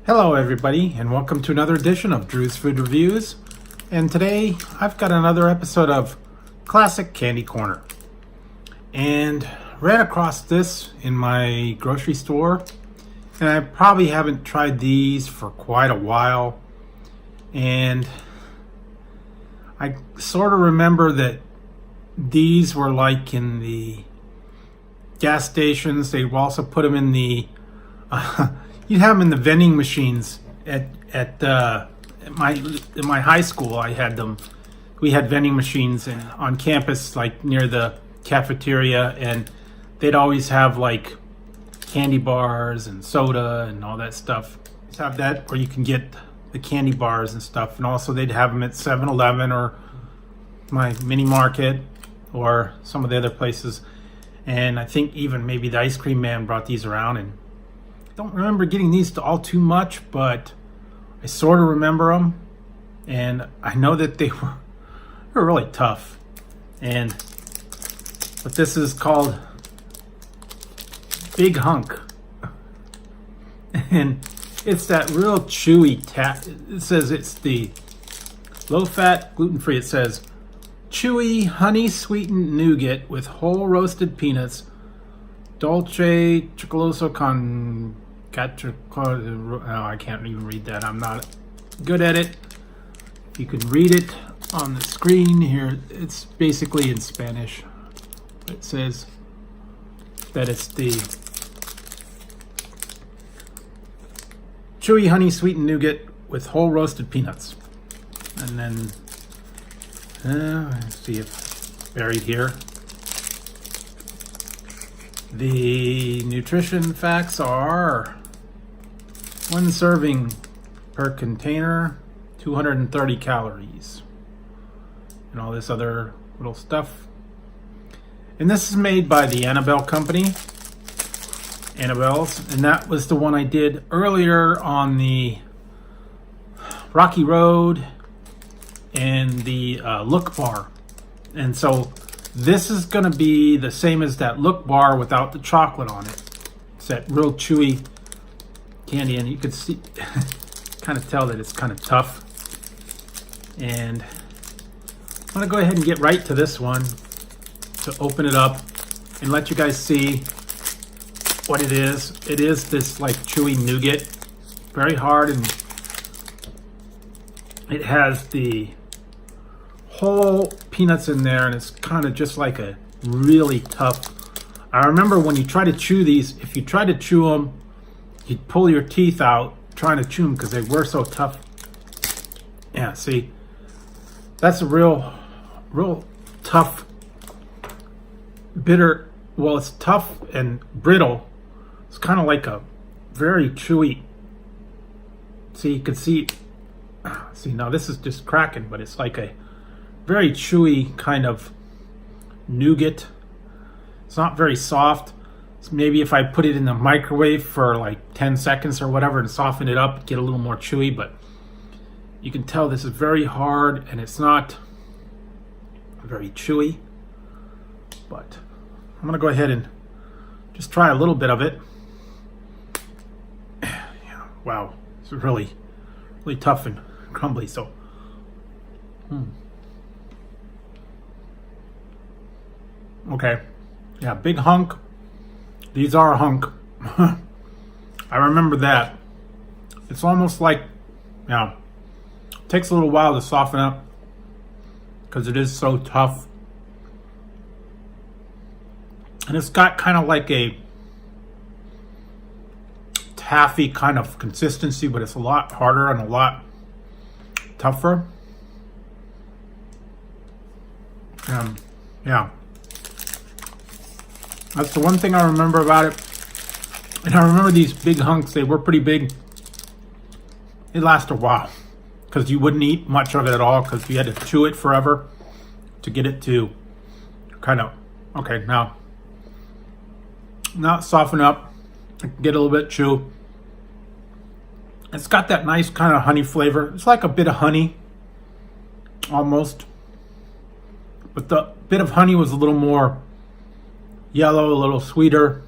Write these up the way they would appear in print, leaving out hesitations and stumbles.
Hello everybody, and welcome to another edition of Drewsfoodreviews. And today I've got another episode of Classic Candy Corner. And ran across this in my grocery store, and I probably haven't tried these for quite a while. And I sort of remember that these were like in the gas stations. They also put them in the you'd have them in the vending machines at my high school. I had them. We had vending machines on campus, like near the cafeteria, and they'd always have like candy bars and soda and all that stuff. Just have that where you can get the candy bars and stuff, and also they'd have them at 7-Eleven or my mini market or some of the other places. And I think even maybe the ice cream man brought these around, and don't remember getting these all too much, but I sort of remember them, and I know that they were really tough. But this is called Big Hunk, and it's that real chewy it says it's the low fat, gluten free. It says chewy honey sweetened nougat with whole roasted peanuts, dolce chocoloso con I can't even read that. I'm not good at it. You can read it on the screen here. It's basically in Spanish. It says that it's the chewy honey sweetened nougat with whole roasted peanuts. And then let's see if it's buried here. The nutrition facts are: one serving per container, 230 calories, and all this other little stuff. And this is made by the Annabelle company, Annabelle's, and that was the one I did earlier on the Rocky Road and the Look Bar. And so this is going to be the same as that Look Bar without the chocolate on it. It's that real chewy candy, and you can see, kind of tell that it's kind of tough. And I'm going to go ahead and get right to this one to open it up and let you guys see what it is. It is this like chewy nougat, very hard, and it has the whole peanuts in there, and it's kind of just like a really tough. I remember when you try to chew these, if you try to chew them, you'd pull your teeth out trying to chew them because they were so tough. Yeah, see, that's a real tough, bitter. Well, it's tough and brittle. It's kind of like a very chewy. See, you can see. See, now this is just cracking, but it's like a very chewy kind of nougat. It's not very soft. So maybe if I put it in the microwave for like 10 seconds or whatever and soften it up, get a little more chewy, but you can tell this is very hard and it's not very chewy. But I'm gonna go ahead and just try a little bit of it. Wow, it's really tough and crumbly. So okay, yeah, Big Hunk. These are a hunk. I remember that. It's almost like, it takes a little while to soften up because it is so tough. And it's got kind of like a taffy kind of consistency, but it's a lot harder and a lot tougher. Yeah. That's the one thing I remember about it. And I remember these big hunks, they were pretty big. It lasted a while because you wouldn't eat much of it at all because you had to chew it forever to get it to kind of, okay, now soften up, get a little bit chew. It's got that nice kind of honey flavor. It's like a bit of honey, almost. But the bit of honey was a little more yellow, a little sweeter.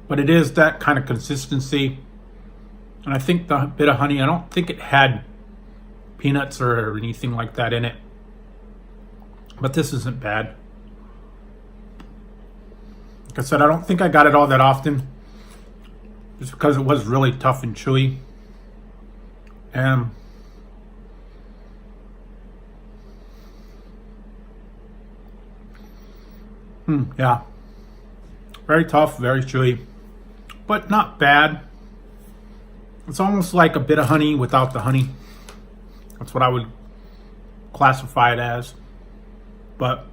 But it is that kind of consistency. And I think the bit of honey, I don't think it had peanuts or anything like that in it. But this isn't bad. Like I said, I don't think I got it all that often, just because it was really tough and chewy. And yeah, very tough, very chewy, but not bad. It's almost like a bit of honey without the honey. That's what I would classify it as. But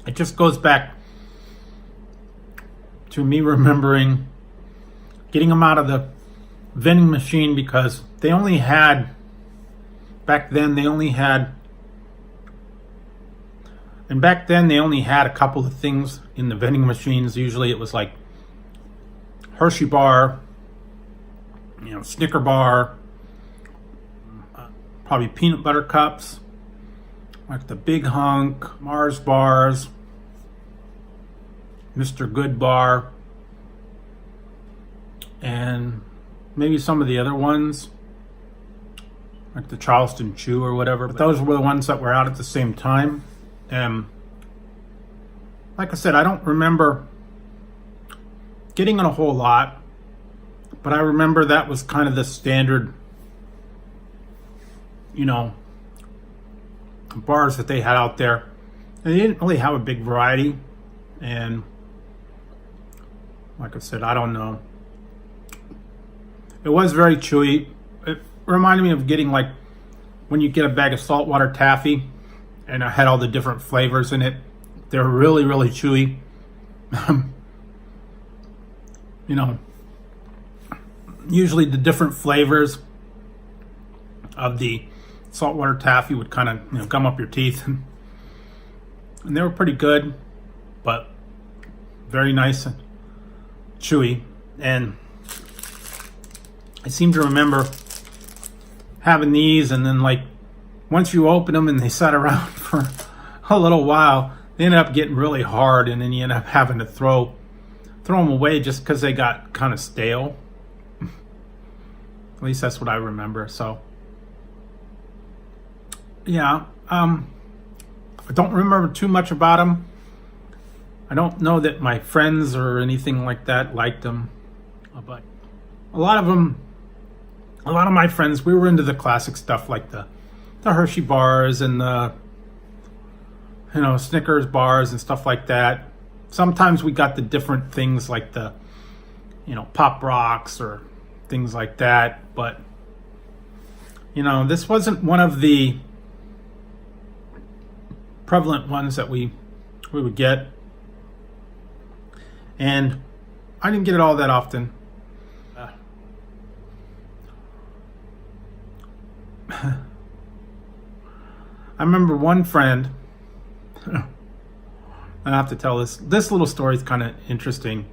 it just goes back to me remembering getting them out of the vending machine, because they only had, back then they only had a couple of things in the vending machines. Usually it was like Hershey bar, Snicker bar, probably peanut butter cups, like the Big Hunk, Mars bars, Mr. Good bar, and maybe some of the other ones, like the Charleston Chew or whatever. But those were the ones that were out at the same time. And like I said, I don't remember getting in a whole lot, but I remember that was kind of the standard, bars that they had out there. And they didn't really have a big variety. And like I said, I don't know. It was very chewy. It reminded me of getting, like, when you get a bag of saltwater taffy and it had all the different flavors in it. They're really, really chewy. Usually the different flavors of the saltwater taffy would kind of gum up your teeth. And they were pretty good, but very nice and chewy. And I seem to remember having these, and then, like, once you open them and they sat around for a little while, they ended up getting really hard, and then you end up having to throw them away just because they got kind of stale. At least that's what I remember. So yeah, I don't remember too much about them. I don't know that my friends or anything like that liked them, but a lot of my friends, we were into the classic stuff, like the Hershey bars and the Snickers bars and stuff like that. Sometimes we got the different things like the Pop Rocks or things like that, but this wasn't one of the prevalent ones that we would get, and I didn't get it all that often. I remember one friend, I have to tell this little story is kind of interesting.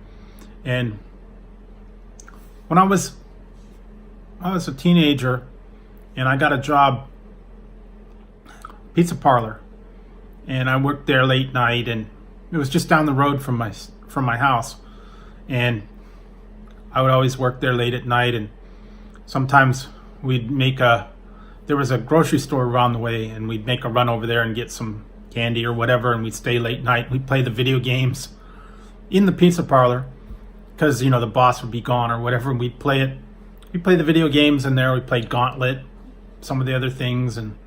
And when I was a teenager, and I got a job, pizza parlor, and I worked there late night, and it was just down the road from my house, and I would always work there late at night, and sometimes there was a grocery store around the way, and we'd make a run over there and get some candy or whatever, and we'd stay late night. We'd play the video games in the pizza parlor because the boss would be gone or whatever, and we'd play it. We'd play the video games in there. We played Gauntlet, some of the other things, and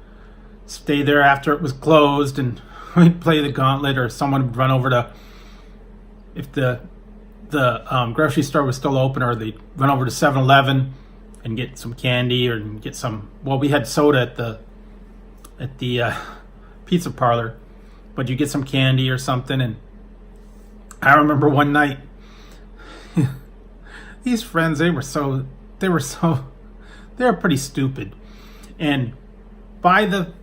stay there after it was closed, and we'd play the Gauntlet, or someone would run over to, if the grocery store was still open, or they'd run over to 7-Eleven and get some candy, or get some, we had soda at the pizza parlor, but you get some candy or something. And I remember one night, these friends, they were pretty stupid. And by the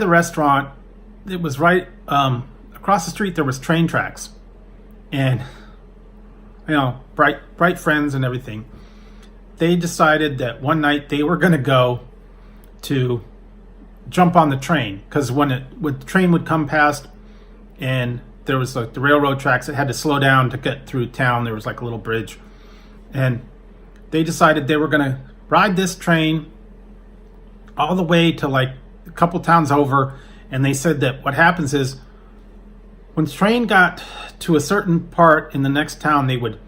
restaurant, it was right across the street, there was train tracks, and bright friends and everything. They decided that one night they were going to go to jump on the train, because when the train would come past, and there was like the railroad tracks, it had to slow down to get through town. There was like a little bridge, And they decided they were going to ride this train all the way to like a couple towns over. And they said that what happens is when the train got to a certain part in the next town, they would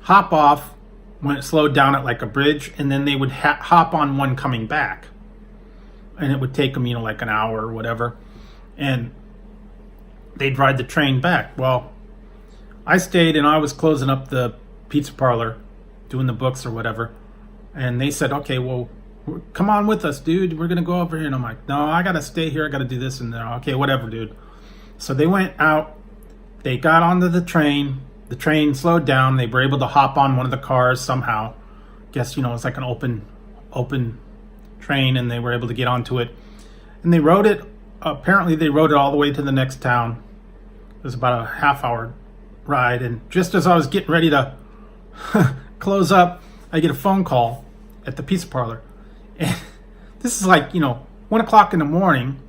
hop off when it slowed down at like a bridge, and then they would hop on one coming back. And it would take them, like an hour or whatever. And they'd ride the train back. Well, I stayed and I was closing up the pizza parlor, doing the books or whatever. And they said, okay, well, come on with us, dude. We're going to go over here. And I'm like, no, I got to stay here. I got to do this and that. Okay, whatever, dude. So they went out. They got onto the train. The train slowed down. They were able to hop on one of the cars somehow. Guess, it's like an open train, and they were able to get onto it. And they rode it. Apparently, they rode it all the way to the next town. It was about a half-hour ride. And just as I was getting ready to close up, I get a phone call at the pizza parlor. And this is like, 1 o'clock in the morning,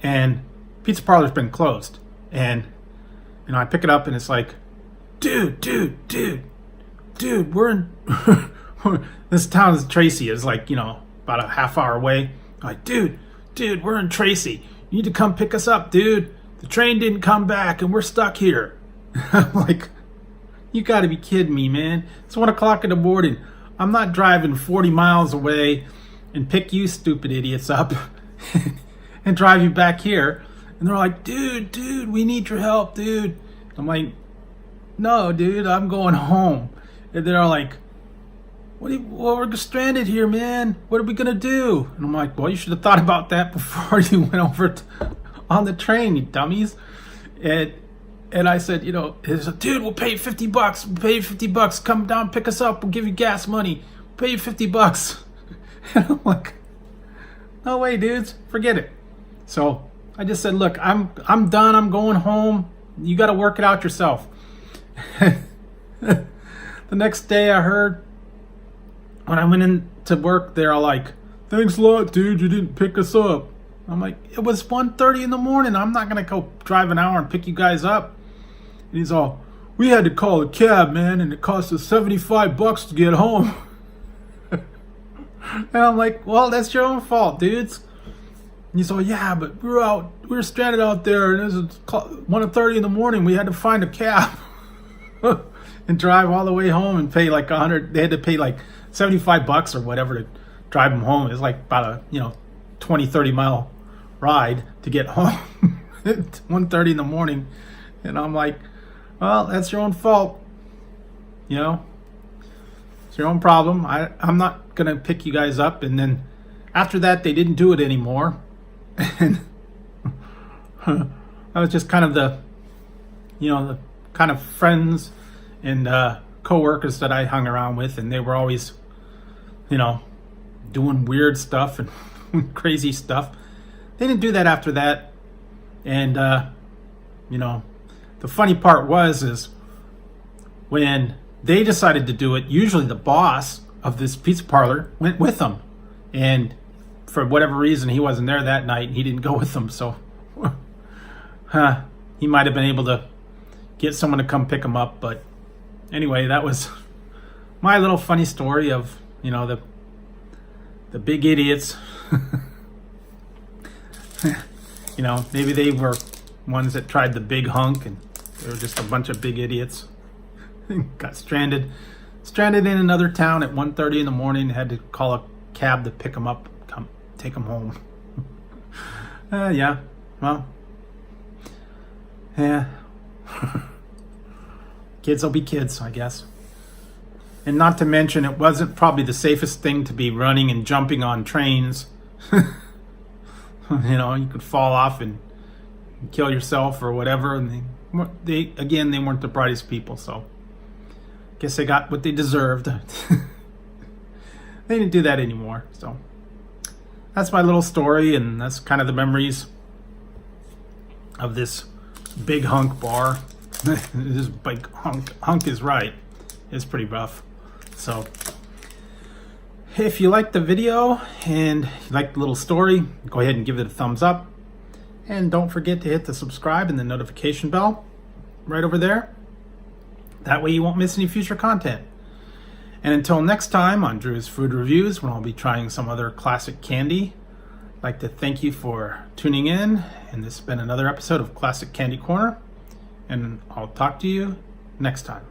and pizza parlor's been closed. And, I pick it up, and it's like, dude, we're in... This town is Tracy. Is like, about a half hour away. I'm like, dude, we're in Tracy. You need to come pick us up, dude. The train didn't come back, and we're stuck here. I'm like, you got to be kidding me, man. It's 1 o'clock in the morning. I'm not driving 40 miles away and pick you stupid idiots up and drive you back here. And they're like, dude, we need your help, dude. I'm like, no, dude, I'm going home. And they're like, well, we're stranded here, man. What are we going to do? And I'm like, well, you should have thought about that before you went over on the train, you dummies. And I said, dude, we'll pay you $50. We'll pay you $50. Come down, pick us up. We'll give you gas money. We'll pay you $50. And I'm like, no way, dudes. Forget it. So I just said, look, I'm done. I'm going home. You got to work it out yourself. The next day I heard, when I went in to work, they're all like, thanks a lot, dude. You didn't pick us up. I'm like, it was 1:30 in the morning. I'm not going to go drive an hour and pick you guys up. And he's all, we had to call a cab, man, and it cost us $75 to get home. And I'm like, well, that's your own fault, dudes. And he's all, yeah, but we were stranded out there, and it was 1:30 in the morning. We had to find a cab and drive all the way home and pay like $100. They had to pay like $75 or whatever to drive them home. It was like about a 20-30 mile ride to get home at 1:30 in the morning. And I'm like, well, that's your own fault. It's your own problem. I'm not gonna pick you guys up. And then after that, they didn't do it anymore. And I was just kind of the kind of friends and co-workers that I hung around with, and they were always doing weird stuff and crazy stuff. They didn't do that after that. And the funny part is when they decided to do it, usually the boss of this pizza parlor went with them, and for whatever reason he wasn't there that night and he didn't go with them. So he might have been able to get someone to come pick him up. But anyway, that was my little funny story of the big idiots. Maybe they were ones that tried the Big Hunk, and they were just a bunch of big idiots. Got stranded in another town at 1:30 in the morning. Had to call a cab to pick them up, come take them home. Yeah, well, yeah. Kids will be kids, I guess. And not to mention, it wasn't probably the safest thing to be running and jumping on trains. You could fall off and kill yourself or whatever. And they weren't the brightest people, so guess they got what they deserved. They didn't do that anymore. So that's my little story, and that's kind of the memories of this Big Hunk Bar. This Big Hunk is right. It's pretty rough. So if you liked the video and you liked the little story, go ahead and give it a thumbs up. And don't forget to hit the subscribe and the notification bell right over there. That way you won't miss any future content. And until next time on Drew's Food Reviews, when I'll be trying some other classic candy, I'd like to thank you for tuning in. And this has been another episode of Classic Candy Corner. And I'll talk to you next time.